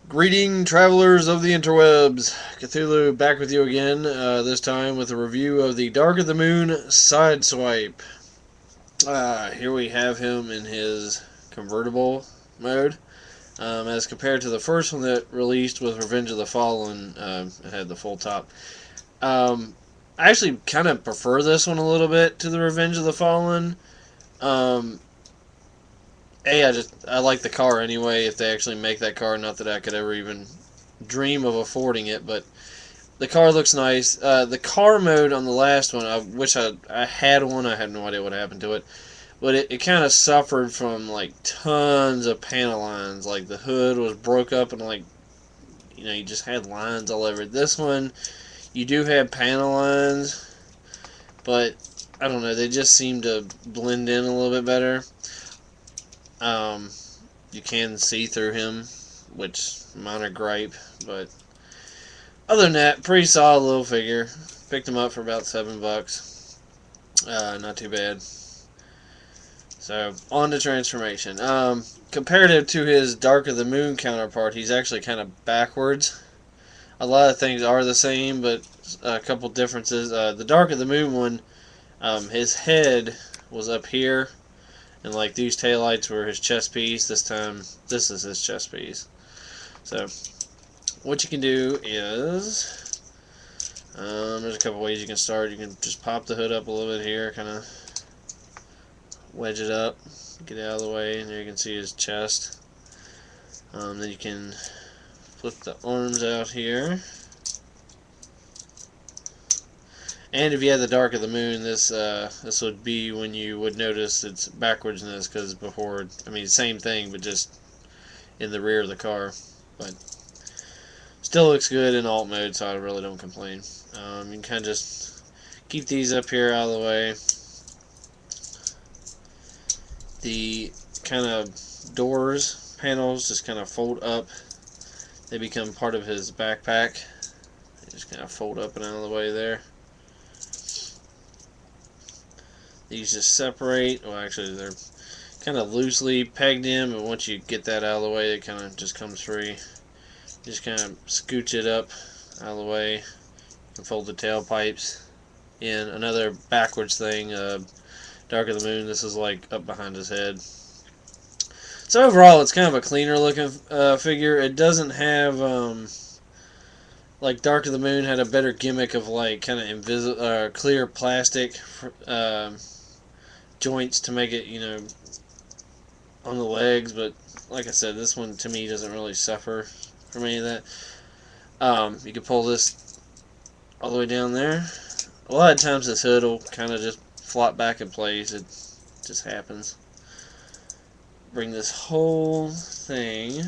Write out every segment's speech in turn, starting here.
Greeting, travelers of the interwebs. Cthulhu back with you again, this time with a review of the Dark of the Moon Sideswipe. Here we have him in his convertible mode, as compared to the first one that released with Revenge of the Fallen. It had the full top. I actually kind of prefer this one a little bit to the Revenge of the Fallen. Um, I like the car anyway. If they actually make that car, not that I could ever even dream of affording it, but the car looks nice. The car mode on the last one, I wish I had one. I have no idea what happened to it, but it kind of suffered from like tons of panel lines. Like the hood was broke up and like you just had lines all over it. This one, you do have panel lines, but I don't know. They just seem to blend in a little bit better. Um, you can see through him, which minor gripe, but other than that, pretty solid little figure. Picked him up for about $7. Not too bad. So on to transformation. Comparative to his Dark of the Moon counterpart, he's actually kind of backwards. A lot of things are the same, but a couple differences. The Dark of the Moon one, his head was up here. And like these taillights were his chest piece. This time, this is his chest piece. So, what you can do is, there's a couple ways you can start. You can just pop the hood up a little bit here, kind of wedge it up, get it out of the way, and there you can see his chest. Then you can flip the arms out here. And if you had the Dark of the Moon, this would be when you would notice its backwardsness, because before, I mean, same thing, but just in the rear of the car. But still looks good in alt mode, so I really don't complain. You can kind of just keep these up here out of the way. The kind of doors, panels, just kind of fold up. They become part of his backpack. They just kind of fold up and out of the way there. These just separate. Well, actually, they're kind of loosely pegged in, but once you get that out of the way, it kind of just comes free. Just kind of scooch it up out of the way and fold the tailpipes in. Another backwards thing, Dark of the Moon, this is like up behind his head. So overall, it's kind of a cleaner looking figure. It doesn't have, like Dark of the Moon had a better gimmick of like kind of clear plastic joints to make it, on the legs, but like I said, this one to me doesn't really suffer from any of that. You can pull this all the way down there. A lot of times this hood will kind of just flop back in place. It just happens. Bring this whole thing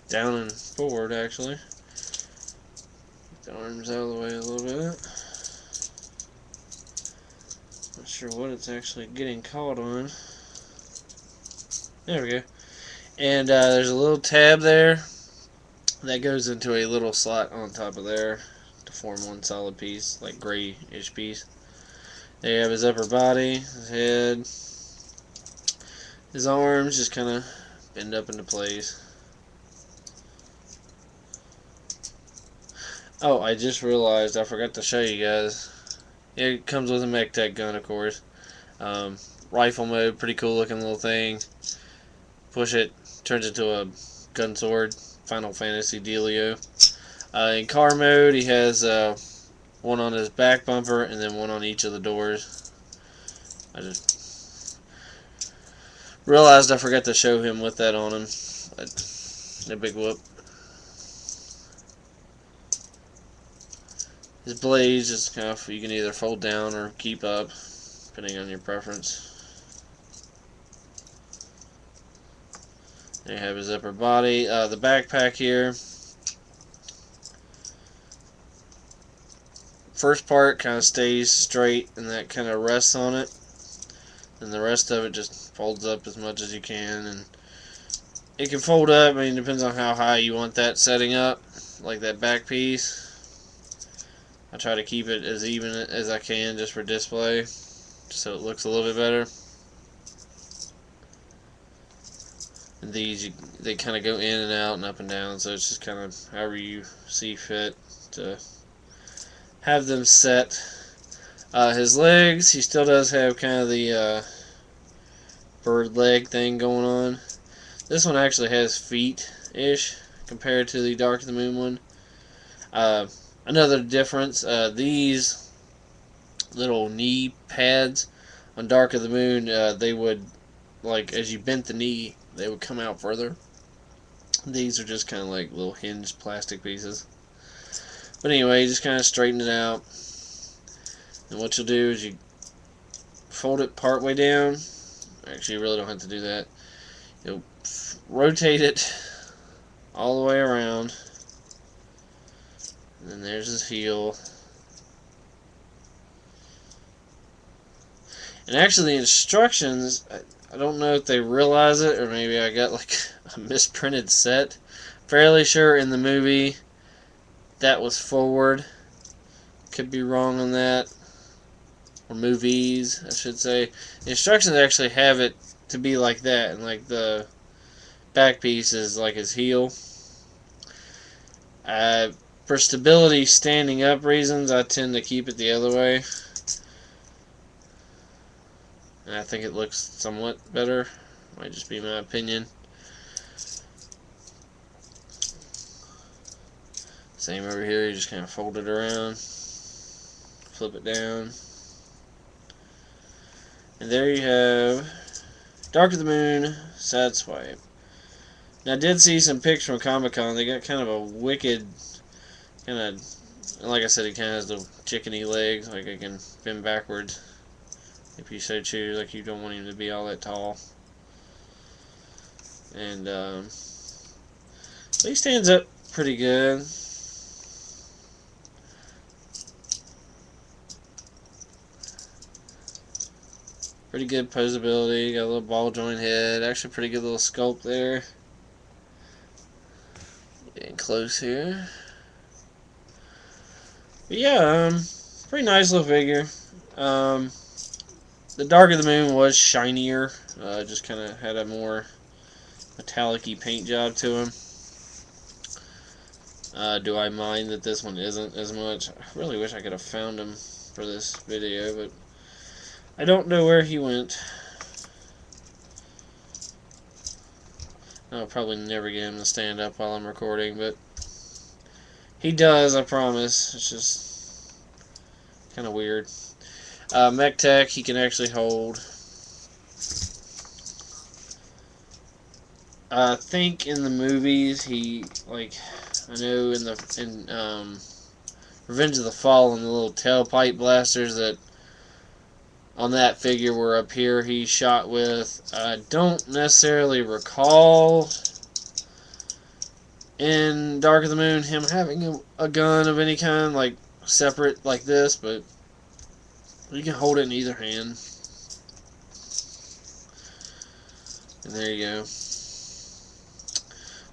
down and forward, actually. Get the arms out of the way a little bit. Not sure what it's actually getting caught on. There we go. And there's a little tab there that goes into a little slot on top of there to form one solid piece, like grayish piece. There you have his upper body, his head, his arms just kind of bend up into place. Oh, I just realized I forgot to show you guys. It comes with a mech tech gun, of course. Rifle mode, pretty cool looking little thing. Push it, turns into a gun sword. Final Fantasy dealio. In car mode, he has one on his back bumper and then one on each of the doors. I just realized I forgot to show him with that on him. But no big whoop. His blades just kind of, you can either fold down or keep up, depending on your preference. There you have his upper body. The backpack here. First part kind of stays straight and that kind of rests on it. And the rest of it just folds up as much as you can. And it can fold up, I mean, it depends on how high you want that setting up. Like that back piece. I try to keep it as even as I can just for display, so it looks a little bit better. And these, they kind of go in and out and up and down, so it's just kind of however you see fit to have them set. His legs, he still does have kind of the bird leg thing going on. This one actually has feet-ish compared to the Dark of the Moon one. Another difference, these little knee pads on Dark of the Moon, they would, like, as you bent the knee, they would come out further. These are just kind of like little hinged plastic pieces. But anyway, you just kind of straighten it out. And what you'll do is you fold it part way down. Actually, you really don't have to do that. You'll rotate it all the way around. And then there's his heel. And actually, the instructions, I don't know if they realize it, or maybe I got like a misprinted set. Fairly sure in the movie that was forward. Could be wrong on that. Or movies, I should say. The instructions actually have it to be like that, and like the back piece is like his heel. For stability, standing up reasons, I tend to keep it the other way. And I think it looks somewhat better. Might just be my opinion. Same over here, you just kind of fold it around, flip it down. And there you have Dark of the Moon Sidswipe. Now I did see some pics from Comic-Con. They got kind of a wicked, kind of, like I said, it kind of has the chickeny legs, like it can bend backwards if you so choose, like you don't want him to be all that tall. And he stands up pretty good. Pretty good posability, got a little ball joint head, actually pretty good little sculpt there. Getting close here. But yeah, pretty nice little figure. The Dark of the Moon was shinier, just kind of had a more metallic-y paint job to him. Do I mind that this one isn't as much? I really wish I could have found him for this video, but I don't know where he went. I'll probably never get him to stand up while I'm recording, but he does, I promise. It's just kind of weird. Mech Tech, he can actually hold. I think in the movies, he, like, I know in Revenge of the Fallen, the little tailpipe blasters that on that figure were up here he shot with. I don't necessarily recall in Dark of the Moon him having a gun of any kind, like separate like this, but you can hold it in either hand. And there you go.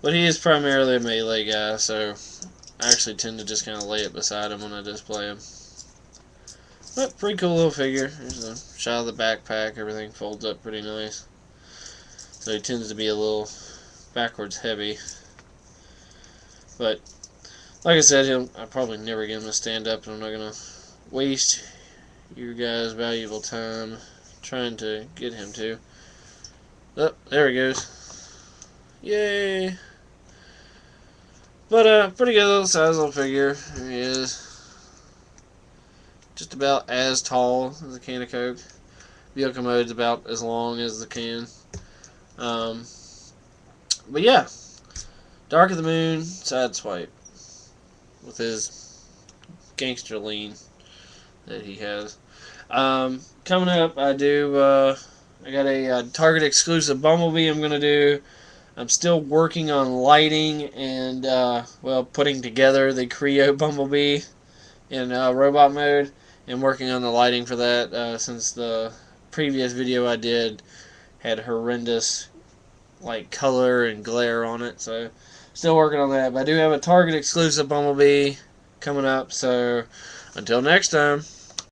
But he is primarily a melee guy, so I actually tend to just kind of lay it beside him when I display him. But pretty cool little figure. There's a shot of the backpack. Everything folds up pretty nice. So he tends to be a little backwards heavy. But like I said, I'll probably never get him to stand up, and I'm not going to waste your guys' valuable time trying to get him to. Oh, there he goes. Yay! But pretty good little size little figure. There he is. Just about as tall as a can of Coke. Vehicle mode's about as long as the can. But yeah, Dark of the Moon Sidswipe with his gangster lean that he has. Coming up, I got a Target exclusive Bumblebee I'm gonna do. I'm still working on lighting and well, putting together the Creo Bumblebee in robot mode, and working on the lighting for that, since the previous video I did had horrendous like color and glare on it. So still working on that, but I do have a Target exclusive Bumblebee coming up. So until next time.